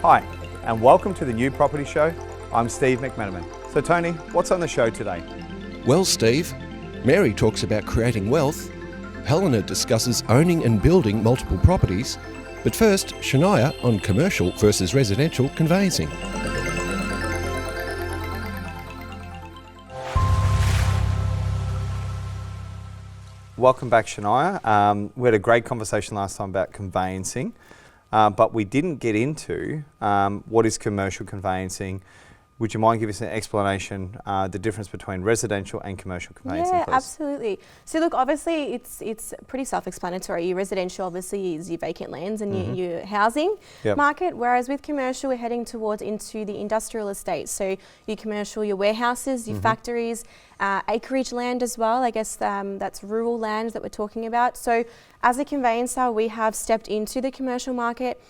Hi, and welcome to the New Property Show. I'm Steve McMenamin. So Tony, what's on the show today? Well, Steve, Mary talks about creating wealth, Helena discusses owning and building multiple properties, but first, Shaniya on commercial versus residential conveyancing. Welcome back, Shaniya. We had a great conversation last time about conveyancing, but we didn't get into what is commercial conveyancing. Would you mind giving us an explanation, the difference between residential and commercial conveyancing, please? Yeah, absolutely. So look, obviously it's pretty self-explanatory. Your residential obviously is your vacant lands and your housing market, whereas with commercial we're heading towards into the industrial estate. So your commercial, your warehouses, your factories, acreage land as well. I guess that's rural land that we're talking about. So as a conveyancer, we have stepped into the commercial market.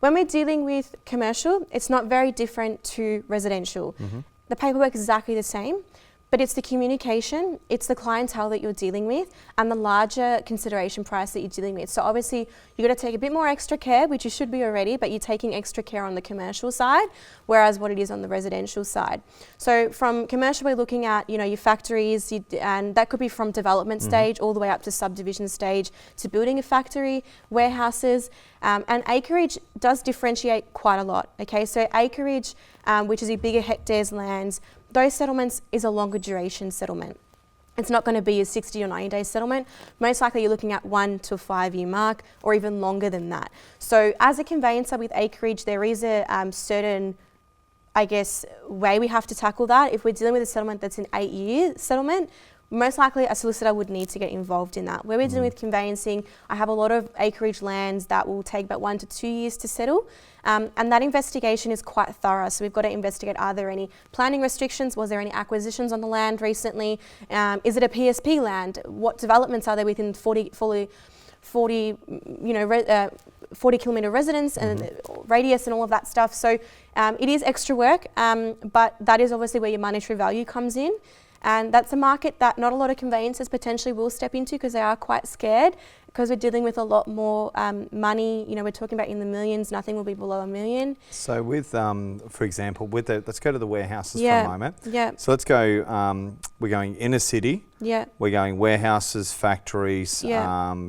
When we're dealing with commercial, it's not very different to residential. The paperwork is exactly the same, but it's the communication, it's the clientele that you're dealing with, and the larger consideration price that you're dealing with. So obviously, you've got to take a bit more extra care, which you should be already, but you're taking extra care on the commercial side, whereas what it is on the residential side. So from commercial, we're looking at, your factories, and that could be from development stage all the way up to subdivision stage to building a factory, warehouses, and acreage does differentiate quite a lot. Okay, so acreage, which is your bigger hectares lands, those settlements is a longer duration settlement. It's not going to be a 60 or 90 day settlement. Most likely you're looking at 1 to 5 year mark or even longer than that. So as a conveyancer with acreage, there is a certain, I guess, way we have to tackle that. If we're dealing with a settlement that's an 8 year settlement, most likely a solicitor would need to get involved in that. Where we're dealing with conveyancing, I have a lot of acreage lands that will take about 1 to 2 years to settle. And that investigation is quite thorough. So we've got to investigate, are there any planning restrictions? Was there any acquisitions on the land recently? Is it a PSP land? What developments are there within 40 kilometre residence and radius and all of that stuff? So it is extra work, but that is obviously where your monetary value comes in. And that's a market that not a lot of conveyancers potentially will step into because they are quite scared, because we're dealing with a lot more money. We're talking about in the millions, nothing will be below $1 million. So with, for example, let's go to the warehouses for a moment. Yeah. So let's go, we're going inner city. Yeah. We're going warehouses, factories,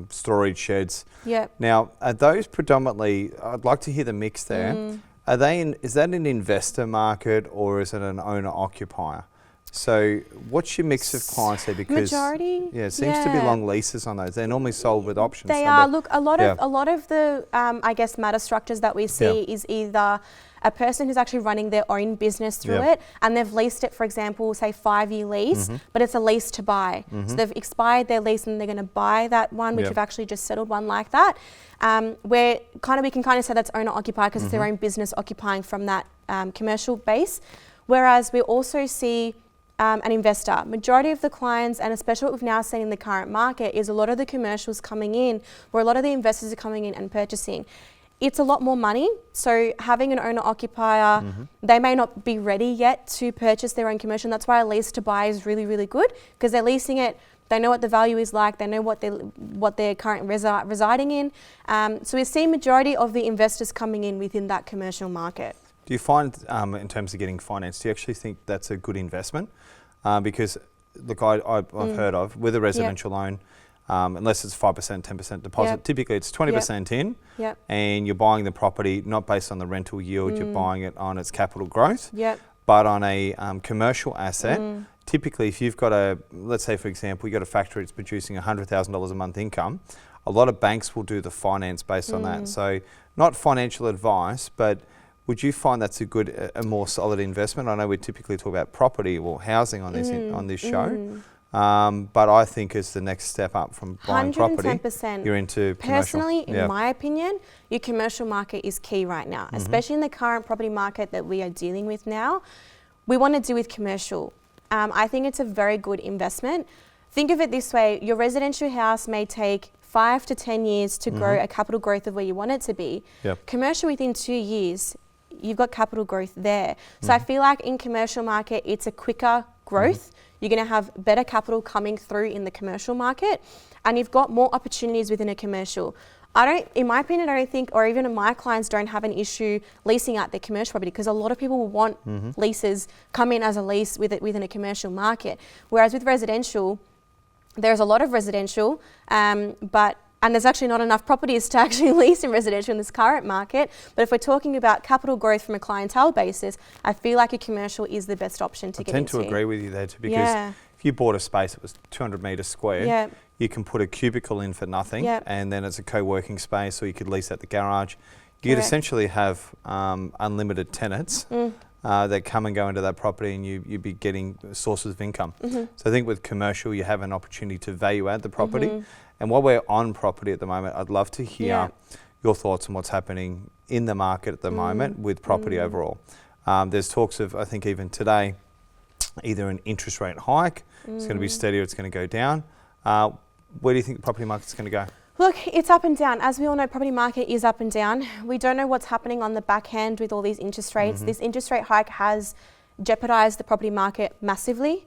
storage sheds. Yeah. Now, are those predominantly, I'd like to hear the mix there. Is that an investor market or is it an owner-occupier? So what's your mix of clients there? Because majority, it seems to be long leases on those. They're normally sold with options. They are. Look, a lot of the I guess matter structures that we see is either a person who's actually running their own business through it, and they've leased it, for example, say 5 year lease, but it's a lease to buy. So they've expired their lease and they're going to buy that one, which we've actually just settled one like that. Where we can kind of say that's owner occupied because it's their own business occupying from that commercial base. Whereas we also see an investor. Majority of the clients, and especially what we've now seen in the current market, is a lot of the commercials coming in, where a lot of the investors are coming in and purchasing. It's a lot more money, so having an owner-occupier, they may not be ready yet to purchase their own commercial, and that's why a lease to buy is really, really good, because they're leasing it, they know what the value is like, they know what they're currently residing in. So we're seeing majority of the investors coming in within that commercial market. Do you find, in terms of getting finance, do you actually think that's a good investment? Because, look, I've heard of, with a residential loan, unless it's 5%, 10% deposit, typically it's 20% in, and you're buying the property not based on the rental yield, you're buying it on its capital growth. But on a commercial asset, typically if you've got let's say for example, you've got a factory that's producing $100,000 a month income, a lot of banks will do the finance based on that. So not financial advice, but would you find that's a more solid investment? I know we typically talk about property or housing on this show, but I think as the next step up from buying property, you're into commercial. Personally, in my opinion, your commercial market is key right now, especially in the current property market that we are dealing with now. We want to deal with commercial. I think it's a very good investment. Think of it this way: your residential house may take 5 to 10 years to grow a capital growth of where you want it to be. Commercial, within 2 years, you've got capital growth there. So I feel like in commercial market, it's a quicker growth. You're going to have better capital coming through in the commercial market, and you've got more opportunities within a commercial. in my opinion, I don't think, or even my clients don't have an issue leasing out their commercial property, because a lot of people want leases come in as a lease within a commercial market. Whereas with residential, there's a lot of residential, and there's actually not enough properties to actually lease in residential in this current market. But if we're talking about capital growth from a clientele basis, I feel like a commercial is the best option to get into. I tend to agree with you there too, because if you bought a space that was 200 metres square, you can put a cubicle in for nothing, and then it's a co-working space, or you could lease out the garage. You'd essentially have unlimited tenants that come and go into that property, and you'd be getting sources of income. So I think with commercial, you have an opportunity to value add the property. And while we're on property at the moment, I'd love to hear your thoughts on what's happening in the market at the moment with property overall. There's talks of, I think even today, either an interest rate hike, it's going to be steady, or it's going to go down. Where do you think the property market's going to go? Look, it's up and down. As we all know, property market is up and down. We don't know what's happening on the back end with all these interest rates. This interest rate hike has jeopardized the property market massively.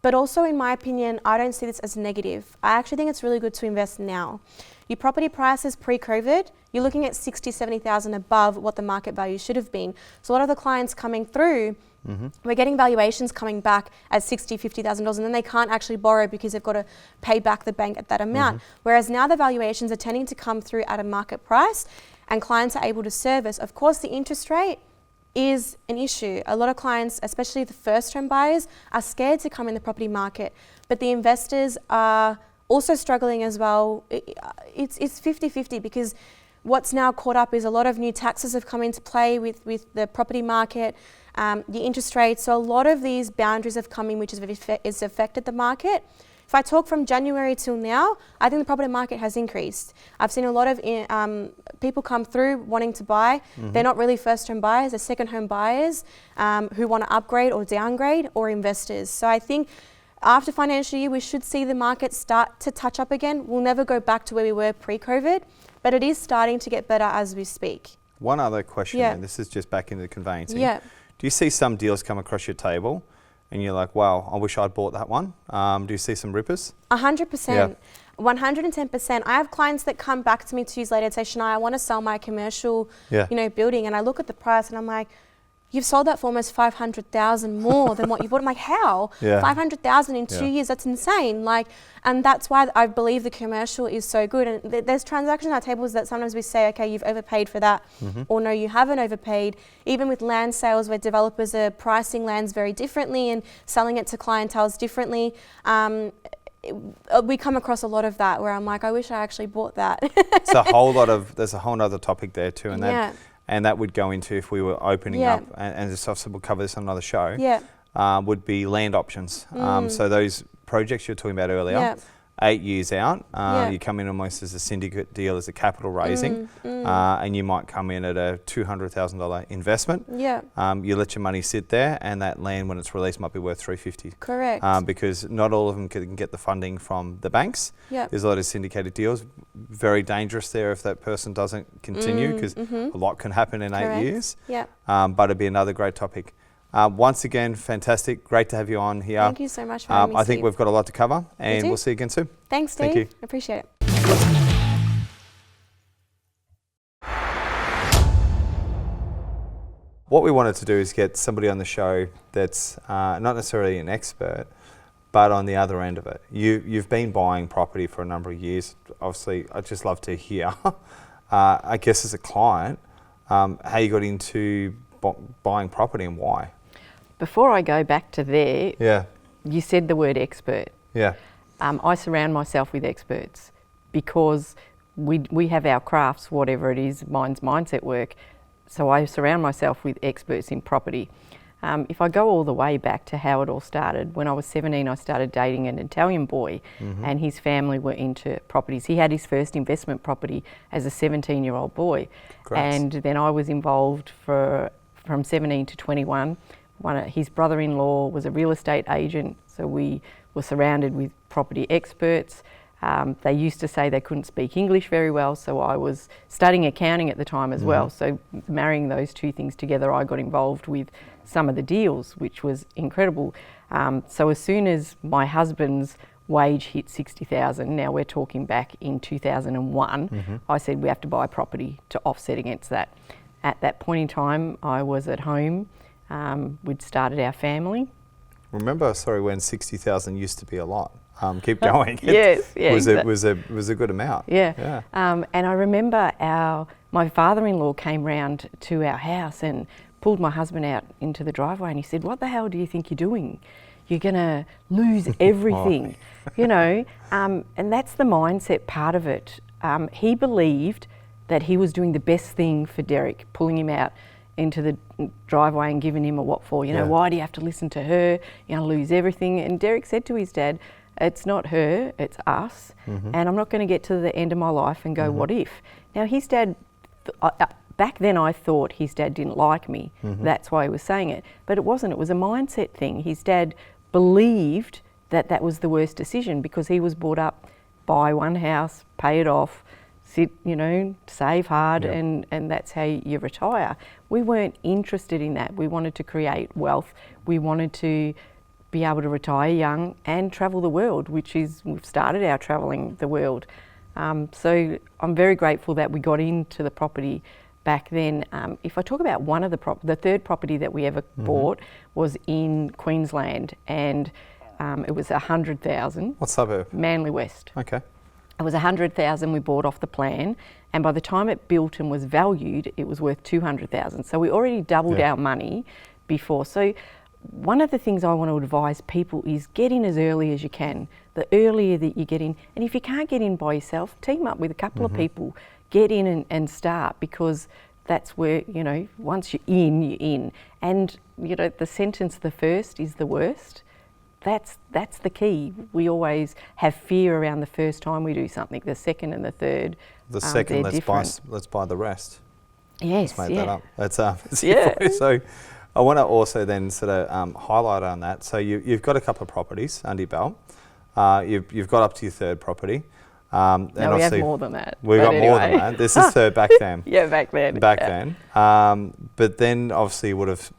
But also, in my opinion, I don't see this as negative. I actually think it's really good to invest now. Your property prices pre-COVID, you're looking at 60, 70,000 above what the market value should have been. So a lot of the clients coming through, we're getting valuations coming back at $60,000, $50,000, and then they can't actually borrow because they've got to pay back the bank at that amount. Whereas now the valuations are tending to come through at a market price, and clients are able to service. Of course, the interest rate is an issue. A lot of clients, especially the first home buyers, are scared to come in the property market, but the investors are also struggling as well. It's 50-50, because what's now caught up is a lot of new taxes have come into play with the property market, the interest rates. So a lot of these boundaries have come in, which has affected the market. If I talk from January till now, I think the property market has increased. I've seen a lot of people come through wanting to buy. They're not really first home buyers, they're second home buyers who want to upgrade or downgrade, or investors. So I think after financial year, we should see the market start to touch up again. We'll never go back to where we were pre-COVID, but it is starting to get better as we speak. One other question, and this is just back into the conveyancing. Do you see some deals come across your table and you're like, wow, I wish I'd bought that one? Do you see some rippers? 100%. 110%. I have clients that come back to me 2 years later and say, Shaniya, I want to sell my commercial building. And I look at the price and I'm like, you've sold that for almost 500,000 more than what you bought. I'm like, how? 500,000 in 2 years, that's insane. And that's why I believe the commercial is so good. And there's transactions on our tables that sometimes we say, okay, you've overpaid for that, or no, you haven't overpaid. Even with land sales, where developers are pricing lands very differently and selling it to clienteles differently, we come across a lot of that where I'm like, I wish I actually bought that. There's a whole other topic there too, and that would go into, if we were opening up, and this obviously we'll cover this on another show, would be land options. So those projects you're talking about earlier, 8 years out, you come in almost as a syndicate deal, as a capital raising, and you might come in at a $200,000 investment. You let your money sit there, and that land, when it's released, might be worth $350,000. Correct. Because not all of them can get the funding from the banks. There's a lot of syndicated deals. Very dangerous there if that person doesn't continue, because a lot can happen in 8 years. But it'd be another great topic. Once again, fantastic. Great to have you on here. Thank you so much for having me, I think Steve. we've got a lot to cover, and we'll see you again soon. Thanks, Steve. Thank you. Appreciate it. What we wanted to do is get somebody on the show that's not necessarily an expert, but on the other end of it. You've been buying property for a number of years. Obviously, I'd just love to hear, I guess as a client, how you got into buying property and why. Before I go back to there, you said the word expert. I surround myself with experts because we have our crafts, whatever it is, mine's mindset work. So I surround myself with experts in property. If I go all the way back to how it all started, when I was 17, I started dating an Italian boy, and his family were into properties. He had his first investment property as a 17-year-old boy. Congrats. And then I was involved from 17 to 21. His brother-in-law was a real estate agent, so we were surrounded with property experts. They used to say they couldn't speak English very well, so I was studying accounting at the time as well. So marrying those two things together, I got involved with some of the deals, which was incredible. So as soon as my husband's wage hit 60,000, now we're talking back in 2001, I said we have to buy property to offset against that. At that point in time, I was at home. We'd started our family. Remember, sorry, when 60,000 used to be a lot. Keep going. Yes, It was a good amount. Yeah. And I remember my father-in-law came round to our house and pulled my husband out into the driveway, and he said, "What the hell do you think you're doing? You're going to lose everything," you know. And that's the mindset part of it. He believed that he was doing the best thing for Derek, pulling him out into the driveway and giving him a what for. You know, why do you have to listen to her? You're going to lose everything. And Derek said to his dad, "It's not her, it's us. And I'm not going to get to the end of my life and go, what if?" Now, his dad, back then I thought his dad didn't like me. That's why he was saying it. But it wasn't. It was a mindset thing. His dad believed that that was the worst decision because he was brought up, buy one house, pay it off, sit, you know, save hard, and that's how you retire. We weren't interested in that. We wanted to create wealth. We wanted to be able to retire young and travel the world, we've started our travelling the world. So I'm very grateful that we got into the property back then. If I talk about one of the third property that we ever bought was in Queensland, and it was 100,000. What suburb? Manly West. Okay. It was 100,000 we bought off the plan, and by the time it built and was valued, it was worth 200,000. So we already doubled our money before. So one of the things I want to advise people is get in as early as you can. The earlier that you get in, and if you can't get in by yourself, team up with a couple of people, get in and start, because that's where, you know, once you're in, you're in. And, you know, the sentence, the first is the worst. That's the key. We always have fear around the first time we do something. The second and the third, the second, let's buy the rest. Yes, let's make that up. That's So I want to also then sort of highlight on that. So you've got a couple of properties under your belt. You've got up to your third property. No, we have more than that. We've got more than that. This is third back then. Back then. Then. But then obviously you would have,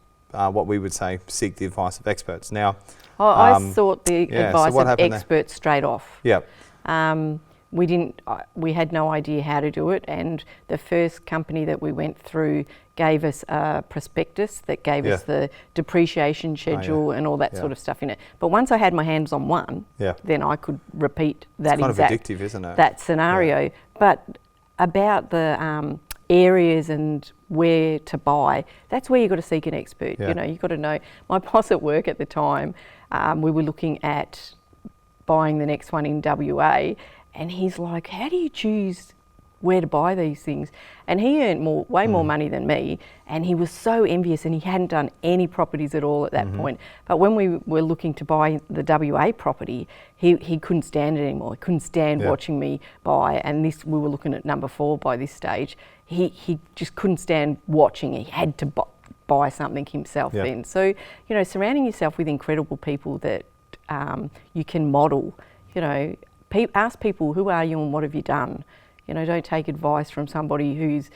what we would say, seek the advice of experts. Now, I sought the advice of experts straight off. Yep. We had no idea how to do it, and the first company that we went through gave us a prospectus that gave us the depreciation schedule and all that sort of stuff in it. But once I had my hands on one, then I could repeat that it's kind of addictive, isn't it? That scenario. But about the areas and where to buy, that's where you've got to seek an expert. You know, you've got to know. My boss at work at the time, we were looking at buying the next one in WA, and he's like, "How do you choose where to buy these things?" And he earned way more money than me, and he was so envious, and he hadn't done any properties at all at that point. But when we were looking to buy the WA property, he couldn't stand it anymore. He couldn't stand watching me buy, and we were looking at number 4 by this stage. He just couldn't stand watching. He had to buy something himself then. So, you know, surrounding yourself with incredible people that you can model, you know, ask people, who are you and what have you done? You know, don't take advice from somebody who's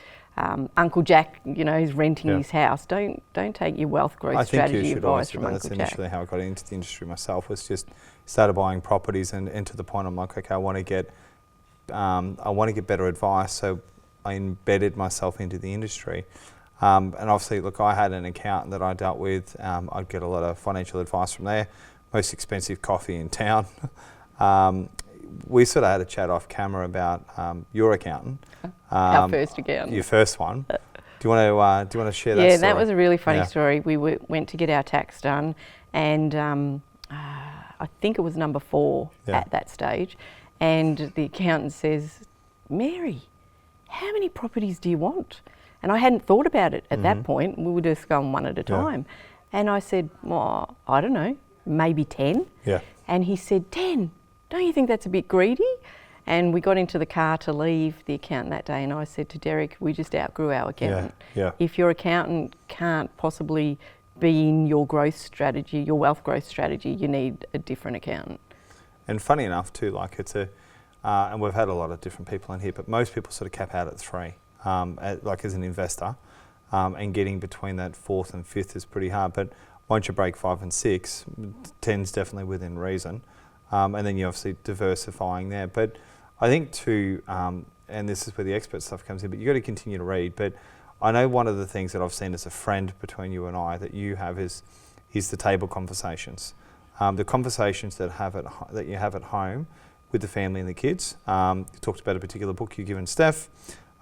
Uncle Jack, you know, is renting his house. Don't take your wealth growth strategy advice from Uncle Jack. That's initially how I got into the industry myself, was just started buying properties, and to the point I'm like, okay, I want to get better advice. So I embedded myself into the industry. And obviously, look, I had an accountant that I dealt with. I'd get a lot of financial advice from there. Most expensive coffee in town. We sort of had a chat off camera about your accountant. Our first accountant. Your first one. Do you want to share that story? Yeah, that was a really funny story. We went to get our tax done, and I think it was number 4 at that stage. And the accountant says, "Mary, how many properties do you want?" And I hadn't thought about it at that point. We were just going one at a time. And I said, "Well, I don't know, maybe 10. Yeah. And he said, 10? Don't you think that's a bit greedy? And we got into the car to leave the accountant that day, and I said to Derek, we just outgrew our accountant. If your accountant can't possibly be in your growth strategy, your wealth growth strategy, you need a different accountant. And funny enough too, like it's and we've had a lot of different people in here, but most people sort of cap out at 3, like as an investor, and getting between that 4th and 5th is pretty hard. But once you break 5 and 6, 10's definitely within reason. and then you're obviously diversifying there. But I think too, and this is where the expert stuff comes in, but you've got to continue to read. But I know one of the things that I've seen as a friend between you and I that you have is the table conversations. The conversations that you have at home with the family and the kids. You talked about a particular book you've given Steph.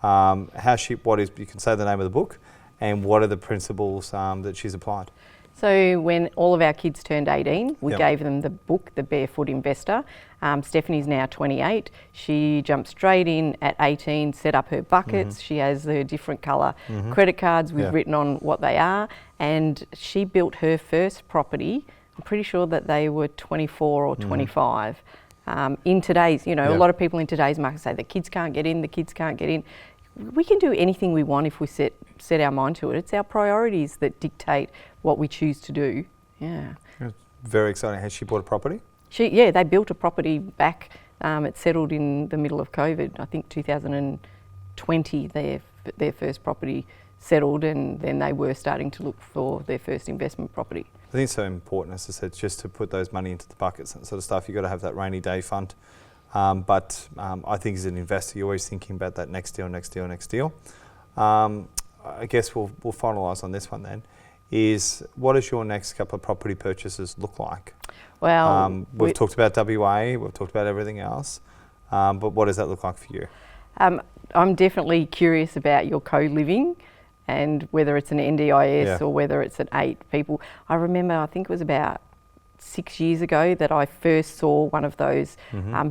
You can say the name of the book, and what are the principles that she's applied? So when all of our kids turned 18, we gave them the book, The Barefoot Investor. Stephanie's now 28. She jumped straight in at 18, set up her buckets. She has her different colour credit cards with written on what they are. And she built her first property. I'm pretty sure that they were 24 or 25. In today's, a lot of people in today's market say the kids can't get in, We can do anything we want if we set our mind to it. It's our priorities that dictate what we choose to do. Yeah. Very exciting. Has she bought a property? They built a property back. It settled in the middle of COVID. I think 2020, their first property settled, and then they were starting to look for their first investment property. I think it's so important, as I said, just to put those money into the buckets and sort of stuff. You've got to have that rainy day fund. But I think as an investor, you're always thinking about that next deal. I guess we'll finalise on this one then. What does your next couple of property purchases look like? Well, we've talked about WA, we've talked about everything else, but what does that look like for you? I'm definitely curious about your co-living and whether it's an NDIS or whether it's an 8 people. I remember, I think it was about 6 years ago that I first saw one of those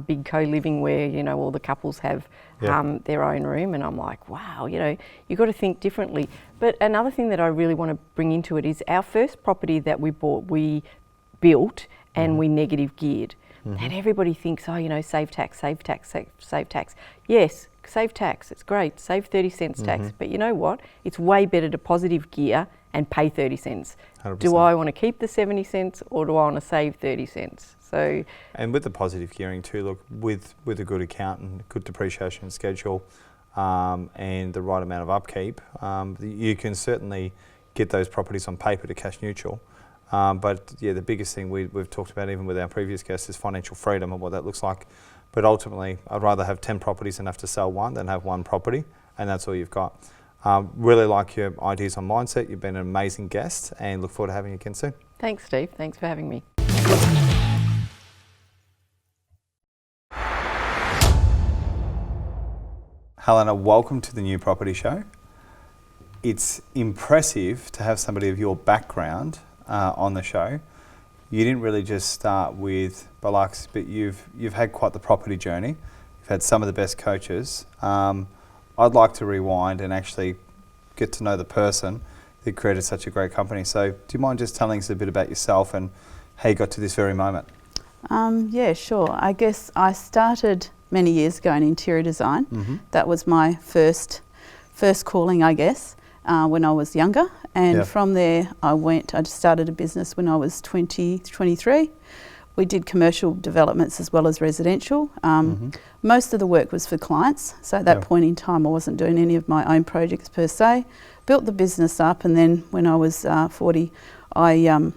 big co-living where, all the couples have their own room, and I'm like, wow, you've got to think differently. But another thing that I really want to bring into it is our first property that we bought, we built and we negative geared. And everybody thinks, save tax. Yes, save tax, it's great, save 30 cents tax. But you know what? It's way better to positive gear and pay 30 cents. 100%. Do I want to keep the 70 cents or do I want to save 30 cents? So, and with the positive gearing too, look, with a good accountant, good depreciation schedule, and the right amount of upkeep, you can certainly get those properties on paper to cash neutral. But the biggest thing we've talked about even with our previous guests is financial freedom and what that looks like. But ultimately, I'd rather have 10 properties and have to sell one than have one property, and that's all you've got. Really like your ideas on mindset. You've been an amazing guest, and look forward to having you again soon. Thanks, Steve. Thanks for having me. Helena, welcome to the New Property Show. It's impressive to have somebody of your background on the show. You didn't really just start with Bellaxe, but you've had quite the property journey. You've had some of the best coaches. I'd like to rewind and actually get to know the person that created such a great company. So do you mind just telling us a bit about yourself and how you got to this very moment? Yeah, sure. I guess I started many years ago in interior design. That was my first calling, I guess, when I was younger. And from there I just started a business when I was 23. We did commercial developments as well as residential. Most of the work was for clients. So at that point in time, I wasn't doing any of my own projects per se. Built the business up, and then when I was 40, I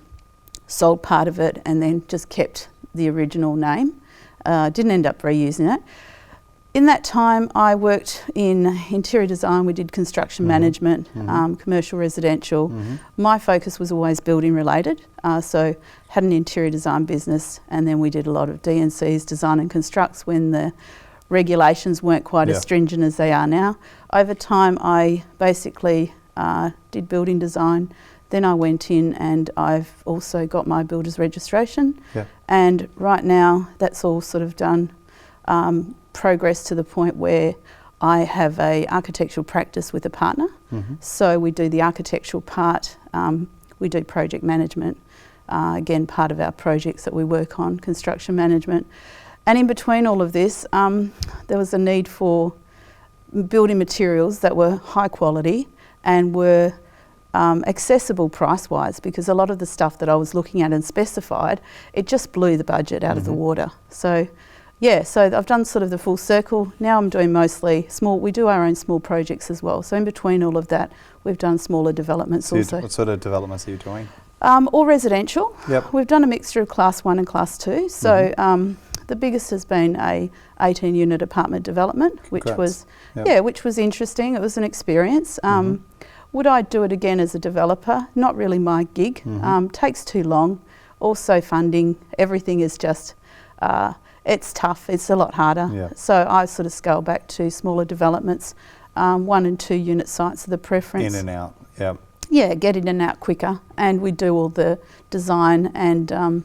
sold part of it and then just kept the original name. Didn't end up reusing it. In that time, I worked in interior design. We did construction management, commercial, residential. My focus was always building related. So had an interior design business, and then we did a lot of D&Cs, design and constructs, when the regulations weren't quite as stringent as they are now. Over time, I basically did building design. Then I went in and I've also got my builder's registration. And right now, that's all sort of done. Progress to the point where I have a architectural practice with a partner. So we do the architectural part, we do project management, again part of our projects that we work on, construction management. And in between all of this, there was a need for building materials that were high quality and were accessible price-wise, because a lot of the stuff that I was looking at and specified, it just blew the budget out of the water. So so I've done sort of the full circle. Now I'm doing mostly we do our own small projects as well. So in between all of that, we've done smaller developments also. What sort of developments are you doing? All residential. Yep. We've done a mixture of Class 1 and Class 2. So the biggest has been a 18-unit apartment development, which was which was interesting. It was an experience. Would I do it again as a developer? Not really my gig. Takes too long. Also funding, everything is just, it's tough. It's a lot harder. Yeah. So I sort of scale back to smaller developments. 1 and 2 unit sites are the preference. In and out. Yep. Yeah, get in and out quicker, and we do all the design and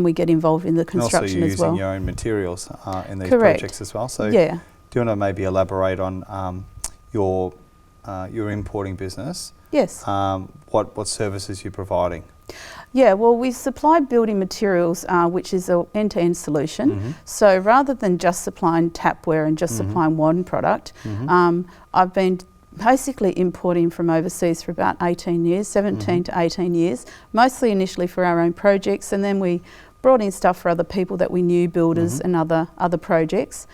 we get involved in the construction as well. And also using your own materials in these Correct. projects as well. So yeah. do you want to maybe elaborate on your importing business? Yes. What services you're providing? Yeah, well, we supply building materials, which is an end-to-end solution. So rather than just supplying tapware and just supplying one product, I've been basically importing from overseas for about 18 years, 17 to 18 years, mostly initially for our own projects, and then we brought in stuff for other people that we knew, builders and other projects.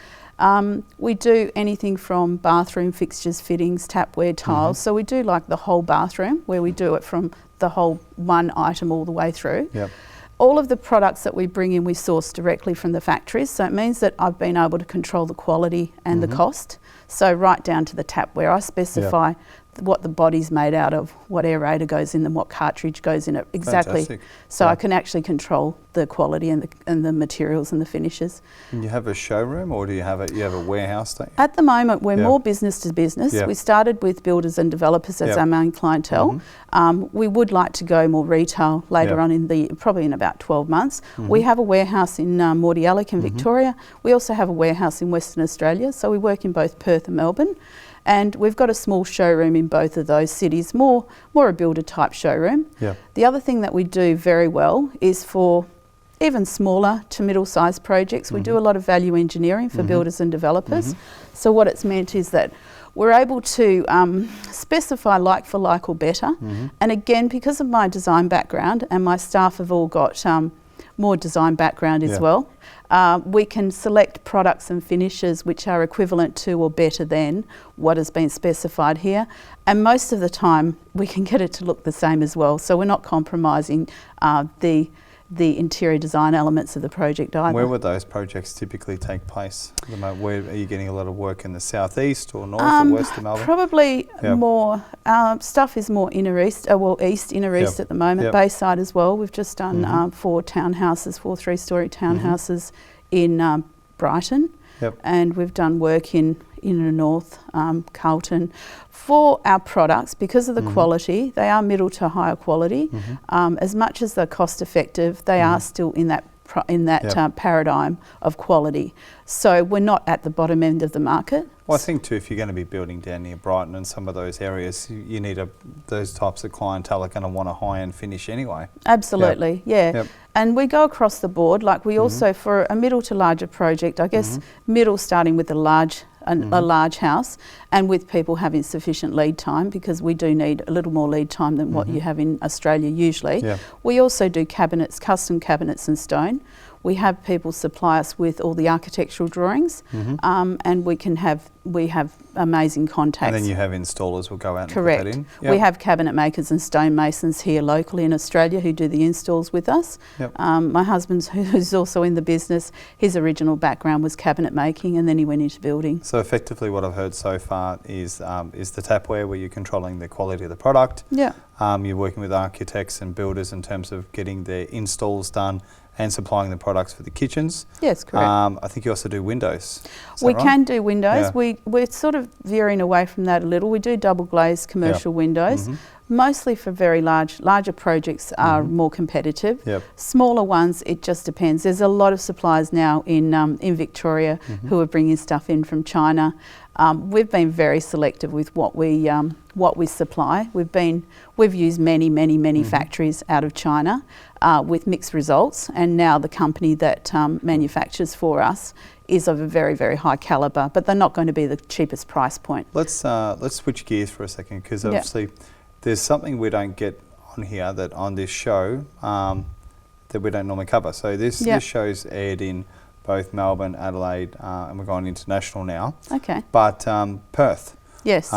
We do anything from bathroom fixtures, fittings, tapware, tiles. So we do like the whole bathroom, where we do it from the whole one item all the way through. Yep. All of the products that we bring in, we source directly from the factories. So it means that I've been able to control the quality and the cost. So right down to the tapware, I specify what the body's made out of, what aerator goes in and what cartridge goes in it exactly. Fantastic. So I can actually control the quality and the materials and the finishes. And you have a showroom, or do you have a warehouse? Don't you? At the moment, we're more business to business. We started with builders and developers as our main clientele. We would like to go more retail later on probably in about 12 months. We have a warehouse in Mordialloc in Victoria. We also have a warehouse in Western Australia, so we work in both Perth and Melbourne. And we've got a small showroom in both of those cities, more a builder type showroom. Yeah. The other thing that we do very well is for even smaller to middle-sized projects, we do a lot of value engineering for builders and developers. So what it's meant is that we're able to specify like for like or better. And again, because of my design background, and my staff have all got more design background as well, we can select products and finishes which are equivalent to or better than what has been specified here. And most of the time we can get it to look the same as well. So we're not compromising the interior design elements of the project either. Where would those projects typically take place? Where are you getting a lot of work in the southeast or north or west of Melbourne? Probably more, stuff is more inner east, east, inner east at the moment, Bayside as well. We've just done 4 townhouses, 4 3-storey townhouses in Brighton. And we've done work in the north, Carlton. For our products, because of the quality, they are middle to higher quality. As much as they're cost effective, they are still in that paradigm of quality. So we're not at the bottom end of the market. Well, I think too, if you're going to be building down near Brighton and some of those areas, you need those types of clientele are going to want a high-end finish anyway. Absolutely, And we go across the board. Like we also, for a middle to larger project, I guess middle starting with a large house, and with people having sufficient lead time, because we do need a little more lead time than what you have in Australia usually. We also do cabinets, custom cabinets and stone. We have people supply us with all the architectural drawings, and we have amazing contacts. And then you have installers will go out and Correct. put that in. We have cabinet makers and stonemasons here locally in Australia who do the installs with us. My husband, who's also in the business, his original background was cabinet making, and then he went into building. So effectively what I've heard so far is the tapware, where you're controlling the quality of the product. You're working with architects and builders in terms of getting the installs done and supplying the products for the kitchens. Yes, correct. I think you also do windows. We can do windows. We're sort of veering away from that a little. We do double glazed commercial windows. Mostly for very larger projects are more competitive. Smaller ones, it just depends. There's a lot of suppliers now in Victoria who are bringing stuff in from China. We've been very selective with what we supply. We've used many factories out of China with mixed results, and now the company that manufactures for us is of a very high calibre, but they're not going to be the cheapest price point. Let's switch gears for a second, because obviously there's something we don't get on here that on this show that we don't normally cover. So this show's aired in both Melbourne, Adelaide, and we're going international now. Okay. But Perth. Yes.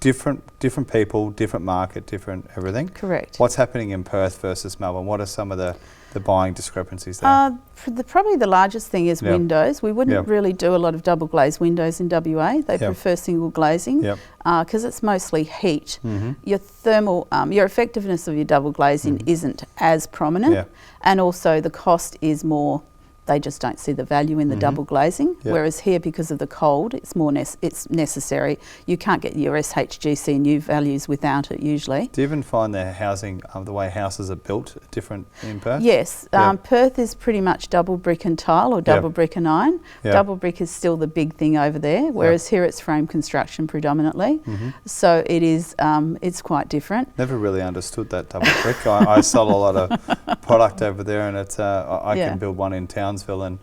different people, different market, different everything. Correct. What's happening in Perth versus Melbourne? What are some of the buying discrepancies there? Probably the largest thing is windows. We wouldn't really do a lot of double glazed windows in WA. They prefer single glazing because it's mostly heat. Your thermal, your effectiveness of your double glazing isn't as prominent, and also the cost is more. They just don't see the value in the double glazing. Whereas here, because of the cold, it's more it's necessary. You can't get your SHGC values without it usually. Do you even find the housing, the way houses are built, different in Perth? Yes, Perth is pretty much double brick and tile or double brick and iron. Double brick is still the big thing over there, whereas here it's frame construction predominantly. So it is, it's quite different. Never really understood that double brick. I sell a lot of product over there, and it's I can build one in Townsville, and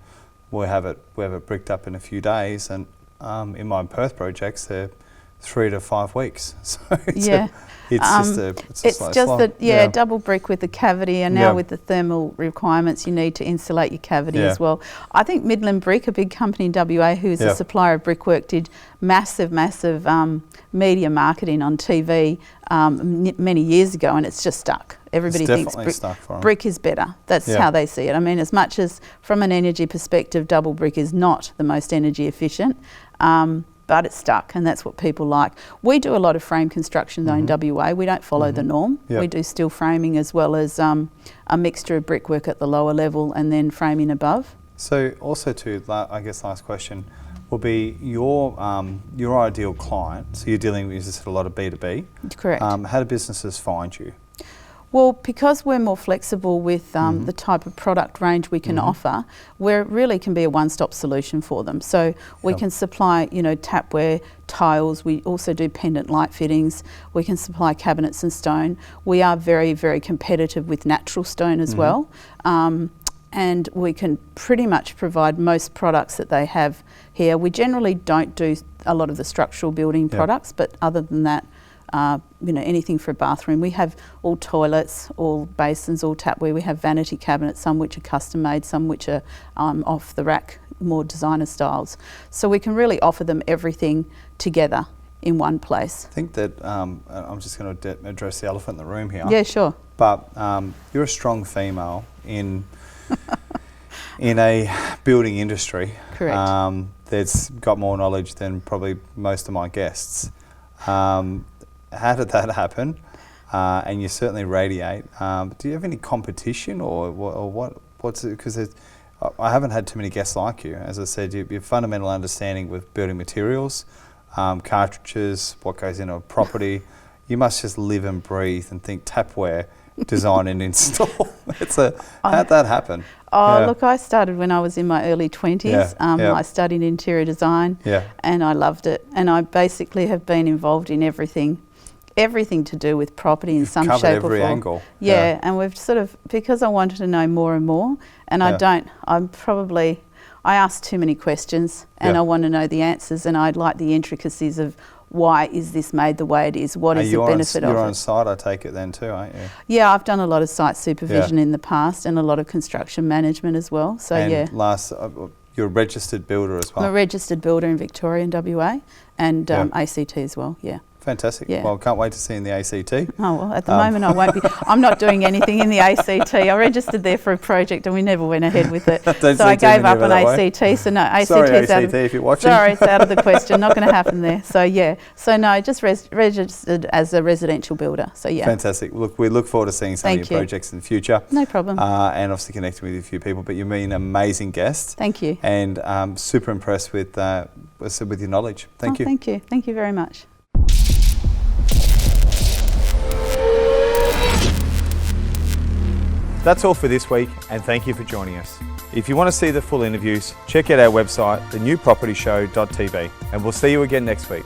we have it bricked up in a few days, and in my Perth projects they're 3 to 5 weeks. So it's just double brick with the cavity, and now with the thermal requirements you need to insulate your cavity as well. I think Midland Brick, a big company in WA who's a supplier of brickwork, did massive media marketing on TV many years ago, and it's just stuck. Everybody thinks brick is better. That's how they see it. I mean, as much as from an energy perspective, double brick is not the most energy efficient, but it's stuck, and that's what people like. We do a lot of frame construction though in WA. We don't follow the norm. We do steel framing as well as a mixture of brickwork at the lower level and then framing above. So also I guess last question will be your ideal client. So you're dealing with, you said, a lot of B2B. Correct. How do businesses find you? Well, because we're more flexible with the type of product range we can offer, we really can be a one-stop solution for them. So we can supply, tapware, tiles. We also do pendant light fittings. We can supply cabinets and stone. We are very, very competitive with natural stone as well. And we can pretty much provide most products that they have here. We generally don't do a lot of the structural building products, but other than that, anything for a bathroom. We have all toilets, all basins, all tapware. We have vanity cabinets, some which are custom made, some which are off the rack, more designer styles. So we can really offer them everything together in one place. I think that I'm just going to address the elephant in the room here. Yeah, sure. But you're a strong female in a building industry. Correct. That's got more knowledge than probably most of my guests. How did that happen? And you certainly radiate. Do you have any competition or what's it? Because I haven't had too many guests like you. As I said, your fundamental understanding with building materials, cartridges, what goes into a property. You must just live and breathe and think tapware, design and install. How'd that happen? Look, I started when I was in my early 20s. I studied interior design and I loved it. And I basically have been involved in everything to do with property in some shape or form. Every angle. And we've because I wanted to know more and more, and I ask too many questions and I want to know the answers, and I'd like the intricacies of why is this made the way it is? What is the benefit of it? You're on site, I take it then too, aren't you? Yeah, I've done a lot of site supervision in the past and a lot of construction management as well. So you're a registered builder as well? I'm a registered builder in Victoria and WA and ACT as well, Fantastic. Well, can't wait to see you in the ACT. Oh, well, at the moment I won't be. I'm not doing anything in the ACT. I registered there for a project and we never went ahead with it. So I gave up on ACT. So no, ACT is out of, if you're watching. Sorry, it's out of the question. Not going to happen there. So So no, just registered as a residential builder. So Fantastic. Look, we look forward to seeing some of your projects in the future. No problem. And obviously connecting with a few people. But you've been an amazing guest. Thank you. And super impressed with your knowledge. Thank you. Thank you. Thank you very much. That's all for this week, and thank you for joining us. If you want to see the full interviews, check out our website, thenewpropertyshow.tv, and we'll see you again next week.